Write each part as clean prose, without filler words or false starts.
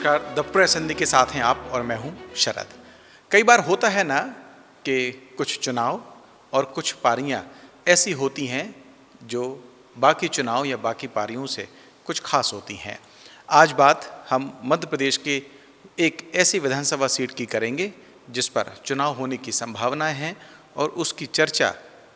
नमस्कार, the press Hindi के साथ हैं आप और मैं हूं शरद। कई बार होता है ना कि कुछ चुनाव और कुछ पारियां ऐसी होती हैं जो बाकी चुनाव या बाकी पारियों से कुछ खास होती हैं। आज बात हम मध्य प्रदेश के एक ऐसी विधानसभा सीट की करेंगे जिस पर चुनाव होने की संभावनाएं हैं और उसकी चर्चा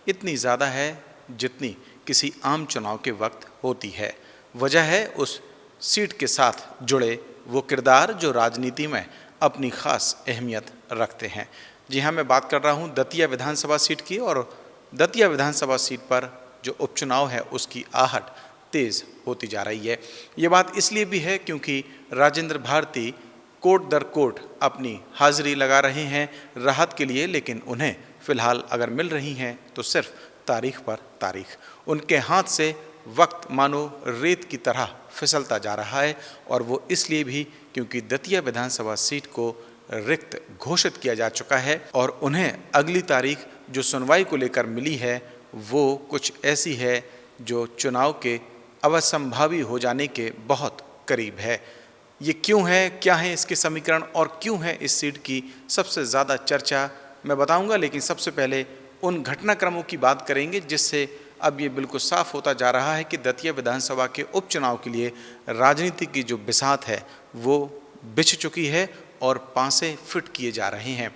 इतनी ज़्यादा है जितनी किसी आम चुनाव के वक्त होती है। वजह है उस सीट के साथ जुड़े वो किरदार जो राजनीति में अपनी खास अहमियत रखते हैं। जी हाँ, मैं बात कर रहा हूँ दतिया विधानसभा सीट की और दतिया विधानसभा सीट पर जो उपचुनाव है उसकी आहट तेज़ होती जा रही है। ये बात इसलिए भी है क्योंकि राजेंद्र भारती कोर्ट दर कोर्ट अपनी हाजिरी लगा रहे हैं राहत के लिए, लेकिन उन्हें फ़िलहाल अगर मिल रही हैं तो सिर्फ तारीख पर तारीख। उनके हाथ से वक्त मानो रेत की तरह फिसलता जा रहा है और वो इसलिए भी क्योंकि दतिया विधानसभा सीट को रिक्त घोषित किया जा चुका है और उन्हें अगली तारीख जो सुनवाई को लेकर मिली है वो कुछ ऐसी है जो चुनाव के अवसंभावी हो जाने के बहुत करीब है। ये क्यों है, क्या है इसके समीकरण और क्यों है इस सीट की सबसे ज़्यादा चर्चा, मैं बताऊंगा। लेकिन सबसे पहले उन घटनाक्रमों की बात करेंगे जिससे अब ये बिल्कुल साफ होता जा रहा है कि दतिया विधानसभा के उपचुनाव के लिए राजनीति की जो बिसात है वो बिछ चुकी है और पांसे फिट किए जा रहे हैं।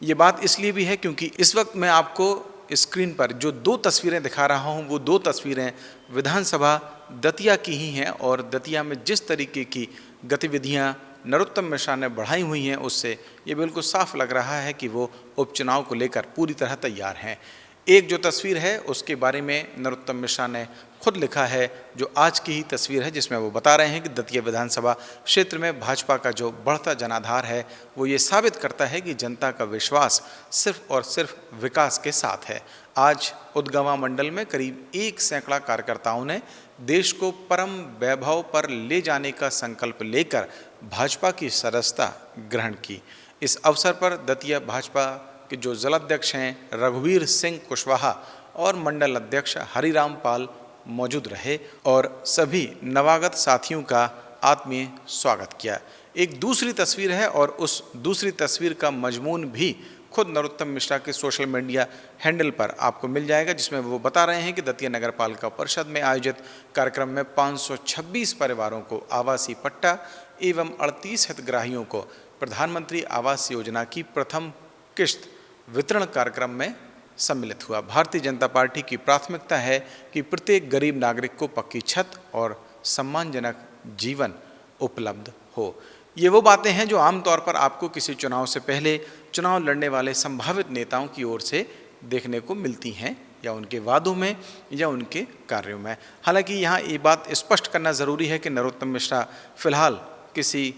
ये बात इसलिए भी है क्योंकि इस वक्त मैं आपको स्क्रीन पर जो दो तस्वीरें दिखा रहा हूँ वो दो तस्वीरें विधानसभा दतिया की ही हैं और दतिया में जिस तरीके की गतिविधियाँ नरोत्तम मिश्रा ने बढ़ाई हुई हैं उससे ये बिल्कुल साफ लग रहा है कि वो उपचुनाव को लेकर पूरी तरह तैयार हैं। एक जो तस्वीर है उसके बारे में नरोत्तम मिश्रा ने खुद लिखा है, जो आज की ही तस्वीर है जिसमें वो बता रहे हैं कि दतिया विधानसभा क्षेत्र में भाजपा का जो बढ़ता जनाधार है वो ये साबित करता है कि जनता का विश्वास सिर्फ और सिर्फ विकास के साथ है। आज उदगवां मंडल में करीब 1 सैकड़ा कार्यकर्ताओं ने देश को परम वैभव पर ले जाने का संकल्प लेकर भाजपा की सदस्यता ग्रहण की। इस अवसर पर दतिया भाजपा कि जो जिलाध्यक्ष हैं रघुवीर सिंह कुशवाहा और मंडल अध्यक्ष हरिराम पाल मौजूद रहे और सभी नवागत साथियों का आत्मीय स्वागत किया। एक दूसरी तस्वीर है और उस दूसरी तस्वीर का मजमून भी खुद नरोत्तम मिश्रा के सोशल मीडिया हैंडल पर आपको मिल जाएगा, जिसमें वो बता रहे हैं कि दतिया नगर पालिका परिषद में आयोजित कार्यक्रम में 526 परिवारों को आवासीय पट्टा एवं 38 हितग्राहियों को प्रधानमंत्री आवास योजना की प्रथम किश्त वितरण कार्यक्रम में सम्मिलित हुआ। भारतीय जनता पार्टी की प्राथमिकता है कि प्रत्येक गरीब नागरिक को पक्की छत और सम्मानजनक जीवन उपलब्ध हो। ये वो बातें हैं जो आमतौर पर आपको किसी चुनाव से पहले चुनाव लड़ने वाले संभावित नेताओं की ओर से देखने को मिलती हैं, या उनके वादों में या उनके कार्यों में। हालांकि यहाँ ये बात स्पष्ट करना ज़रूरी है कि नरोत्तम मिश्रा फिलहाल किसी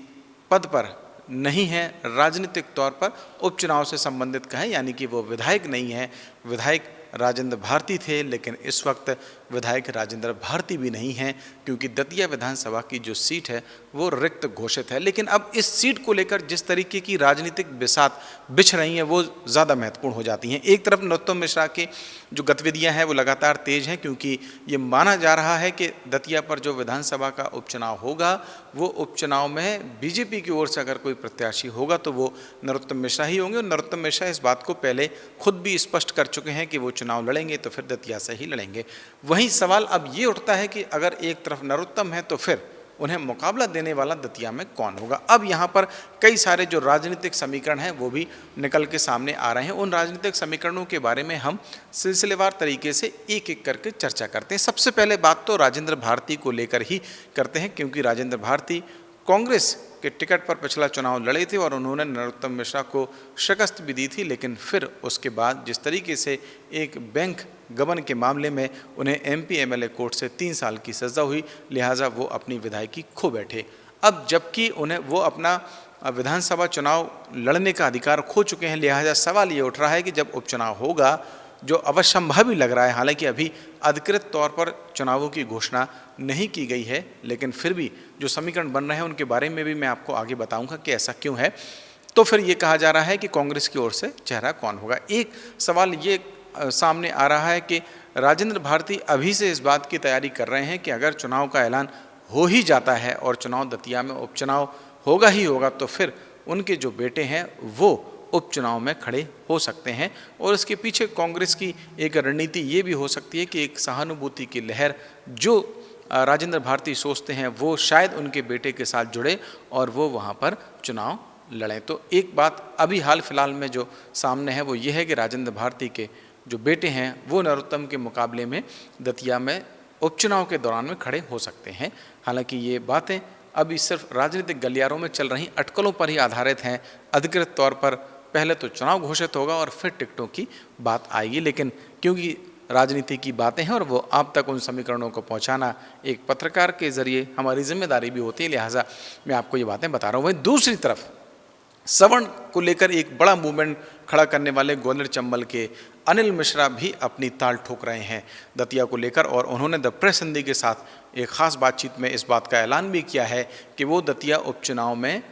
पद पर नहीं है, राजनीतिक तौर पर उपचुनाव से संबंधित कहें, यानी कि वो विधायक नहीं है। विधायक राजेंद्र भारती थे, लेकिन इस वक्त विधायक राजेंद्र भारती भी नहीं हैं क्योंकि दतिया विधानसभा की जो सीट है वो रिक्त घोषित है। लेकिन अब इस सीट को लेकर जिस तरीके की राजनीतिक बिसात बिछ रही हैं वो ज़्यादा महत्वपूर्ण हो जाती हैं। एक तरफ नरोत्तम मिश्रा की जो गतिविधियां हैं वो लगातार तेज हैं क्योंकि ये माना जा रहा है कि दतिया पर जो विधानसभा का उपचुनाव होगा वो उपचुनाव में बीजेपी की ओर से अगर कोई प्रत्याशी होगा तो वो नरोत्तम मिश्रा ही होंगे और नरोत्तम मिश्रा इस बात को पहले खुद भी स्पष्ट कर चुके हैं कि वो चुनाव लड़ेंगे तो फिर दतिया से ही लड़ेंगे। वहीं सवाल अब ये उठता है कि अगर एक तरफ नरोत्तम है तो फिर उन्हें मुकाबला देने वाला दतिया में कौन होगा। अब यहाँ पर कई सारे जो राजनीतिक समीकरण हैं वो भी निकल के सामने आ रहे हैं। उन राजनीतिक समीकरणों के बारे में हम सिलसिलेवार तरीके से एक एक करके चर्चा करते हैं। सबसे पहले बात तो राजेंद्र भारती को लेकर ही करते हैं क्योंकि राजेंद्र भारती कांग्रेस के टिकट पर पिछला चुनाव लड़े थे और उन्होंने नरोत्तम मिश्रा को शिकस्त भी दी थी, लेकिन फिर उसके बाद जिस तरीके से एक बैंक गबन के मामले में उन्हें एमपी एमएलए कोर्ट से 3 साल की सज़ा हुई, लिहाजा वो अपनी विधायकी खो बैठे। अब जबकि उन्हें वो अपना विधानसभा चुनाव लड़ने का अधिकार खो चुके हैं, लिहाजा सवाल ये उठ रहा है कि जब उपचुनाव होगा जो अवश्यंभावी लग रहा है, हालांकि अभी अधिकृत तौर पर चुनावों की घोषणा नहीं की गई है, लेकिन फिर भी जो समीकरण बन रहे हैं उनके बारे में भी मैं आपको आगे बताऊंगा कि ऐसा क्यों है। तो फिर ये कहा जा रहा है कि कांग्रेस की ओर से चेहरा कौन होगा। एक सवाल ये सामने आ रहा है कि राजेंद्र भारती अभी से इस बात की तैयारी कर रहे हैं कि अगर चुनाव का ऐलान हो ही जाता है और चुनाव दतिया में उपचुनाव होगा ही होगा तो फिर उनके जो बेटे हैं वो उपचुनाव में खड़े हो सकते हैं। और इसके पीछे कांग्रेस की एक रणनीति ये भी हो सकती है कि एक सहानुभूति की लहर जो राजेंद्र भारती सोचते हैं वो शायद उनके बेटे के साथ जुड़े और वो वहाँ पर चुनाव लड़ें। तो एक बात अभी हाल फिलहाल में जो सामने है वो ये है कि राजेंद्र भारती के जो बेटे हैं वो नरोत्तम के मुकाबले में दतिया में उपचुनाव के दौरान में खड़े हो सकते हैं। हालांकि ये बातें अभी सिर्फ राजनीतिक गलियारों में चल रही अटकलों पर ही आधारित हैं। अधिकृत तौर पर पहले तो चुनाव घोषित होगा और फिर टिकटों की बात आएगी, लेकिन क्योंकि राजनीति की बातें हैं और वो आप तक उन समीकरणों को पहुंचाना एक पत्रकार के जरिए हमारी जिम्मेदारी भी होती है, लिहाजा मैं आपको ये बातें बता रहा हूँ। वहीं दूसरी तरफ सवर्ण को लेकर एक बड़ा मूवमेंट खड़ा करने वाले ग्वालियर चंबल के अनिल मिश्रा भी अपनी ताल ठोक रहे हैं दतिया को लेकर, और उन्होंने द प्रेस हिंदी के साथ एक ख़ास बातचीत में इस बात का ऐलान भी किया है कि वो दतिया उपचुनाव में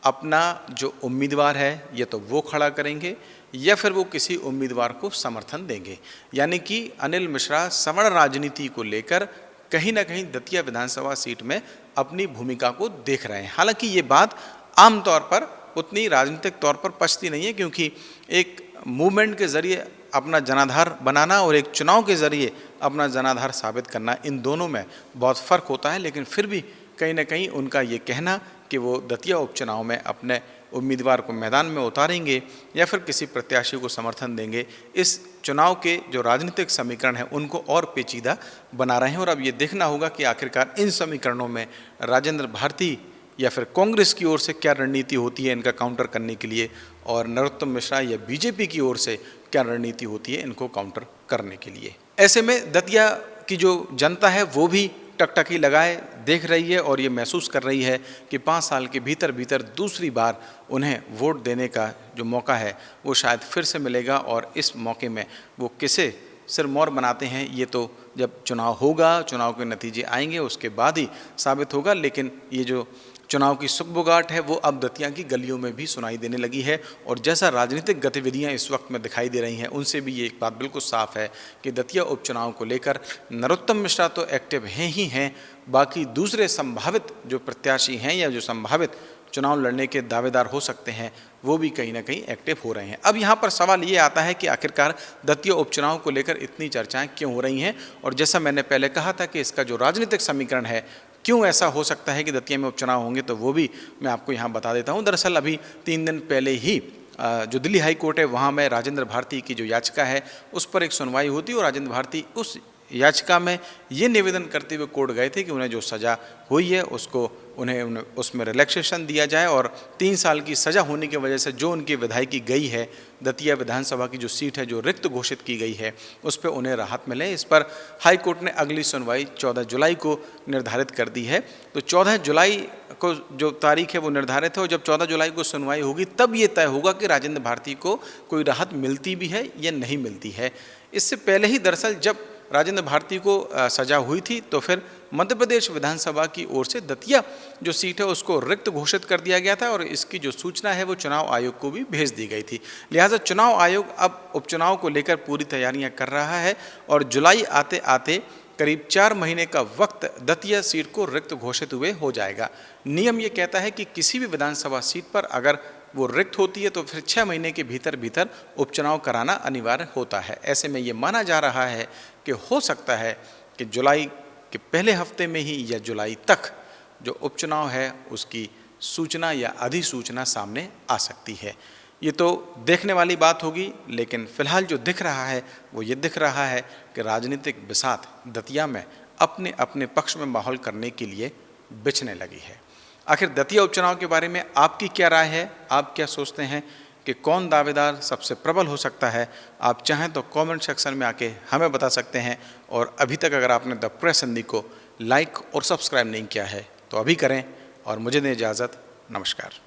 अपना जो उम्मीदवार है या तो वो खड़ा करेंगे या फिर वो किसी उम्मीदवार को समर्थन देंगे। यानी कि अनिल मिश्रा सवर्ण राजनीति को लेकर कहीं ना कहीं दतिया विधानसभा सीट में अपनी भूमिका को देख रहे हैं। हालांकि ये बात आमतौर पर उतनी राजनीतिक तौर पर पचती नहीं है, क्योंकि एक मूवमेंट के ज़रिए अपना जनाधार बनाना और एक चुनाव के ज़रिए अपना जनाधार साबित करना, इन दोनों में बहुत फ़र्क होता है। लेकिन फिर भी कहीं ना कहीं उनका ये कहना कि वो दतिया उपचुनाव में अपने उम्मीदवार को मैदान में उतारेंगे या फिर किसी प्रत्याशी को समर्थन देंगे, इस चुनाव के जो राजनीतिक समीकरण हैं उनको और पेचीदा बना रहे हैं। और अब ये देखना होगा कि आखिरकार इन समीकरणों में राजेंद्र भारती या फिर कांग्रेस की ओर से क्या रणनीति होती है इनका काउंटर करने के लिए, और नरोत्तम मिश्रा या बीजेपी की ओर से क्या रणनीति होती है इनको काउंटर करने के लिए। ऐसे में दतिया की जो जनता है वो भी टकटकी लगाए देख रही है और ये महसूस कर रही है कि 5 साल के भीतर भीतर दूसरी बार उन्हें वोट देने का जो मौका है वो शायद फिर से मिलेगा, और इस मौके में वो किसे सिरमौर बनाते हैं ये तो जब चुनाव होगा, चुनाव के नतीजे आएंगे उसके बाद ही साबित होगा। लेकिन ये जो चुनाव की सुगबुगाहट है वो अब दतिया की गलियों में भी सुनाई देने लगी है, और जैसा राजनीतिक गतिविधियां इस वक्त में दिखाई दे रही हैं उनसे भी ये एक बात बिल्कुल साफ है कि दतिया उपचुनाव को लेकर नरोत्तम मिश्रा तो एक्टिव हैं ही हैं, बाकी दूसरे संभावित जो प्रत्याशी हैं या जो संभावित चुनाव लड़ने के दावेदार हो सकते हैं वो भी कहीं ना कहीं एक्टिव हो रहे हैं। अब यहाँ पर सवाल ये आता है कि आखिरकार दतिया उपचुनाव को लेकर इतनी चर्चाएं क्यों हो रही हैं, और जैसा मैंने पहले कहा था कि इसका जो राजनीतिक समीकरण है क्यों ऐसा हो सकता है कि दतिया में उपचुनाव होंगे, तो वो भी मैं आपको यहाँ बता देता हूँ। दरअसल अभी 3 दिन पहले ही जो दिल्ली हाई कोर्ट है वहाँ में राजेंद्र भारती की जो याचिका है उस पर एक सुनवाई होती, और राजेंद्र भारती उस याचिका में ये निवेदन करते हुए कोर्ट गए थे कि उन्हें जो सज़ा हुई है उसको उन्हें उसमें रिलैक्सेशन दिया जाए, और 3 साल की सज़ा होने की वजह से जो उनकी विधायकी गई है दतिया विधानसभा की जो सीट है जो रिक्त घोषित की गई है उस पर उन्हें राहत मिले। इस पर हाई कोर्ट ने अगली सुनवाई 14 जुलाई को निर्धारित कर दी है। तो 14 जुलाई को जो तारीख है वो निर्धारित है, और जब 14 जुलाई को सुनवाई होगी तब ये तय होगा कि राजेंद्र भारती को कोई राहत मिलती भी है या नहीं मिलती है। इससे पहले ही दरअसल जब राजेंद्र भारती को सजा हुई थी तो फिर मध्य प्रदेश विधानसभा की ओर से दतिया जो सीट है उसको रिक्त घोषित कर दिया गया था, और इसकी जो सूचना है वो चुनाव आयोग को भी भेज दी गई थी। लिहाजा चुनाव आयोग अब उपचुनाव को लेकर पूरी तैयारियां कर रहा है, और जुलाई आते आते करीब 4 महीने का वक्त दतिया सीट को रिक्त घोषित हुए हो जाएगा। नियम ये कहता है कि किसी भी विधानसभा सीट पर अगर वो रिक्त होती है तो फिर 6 महीने के भीतर भीतर उपचुनाव कराना अनिवार्य होता है। ऐसे में ये माना जा रहा है कि हो सकता है कि जुलाई के पहले हफ्ते में ही या जुलाई तक जो उपचुनाव है उसकी सूचना या अधिसूचना सामने आ सकती है। ये तो देखने वाली बात होगी, लेकिन फिलहाल जो दिख रहा है वो ये दिख रहा है कि राजनीतिक बिसात दतिया में अपने अपने पक्ष में माहौल करने के लिए बिछने लगी है। आखिर दतिया उपचुनाव के बारे में आपकी क्या राय है? आप क्या सोचते हैं कि कौन दावेदार सबसे प्रबल हो सकता है? आप चाहें तो कमेंट सेक्शन में आके हमें बता सकते हैं, और अभी तक अगर आपने द प्रेस हिंदी को लाइक और सब्सक्राइब नहीं किया है तो अभी करें, और मुझे दें इजाज़त। नमस्कार।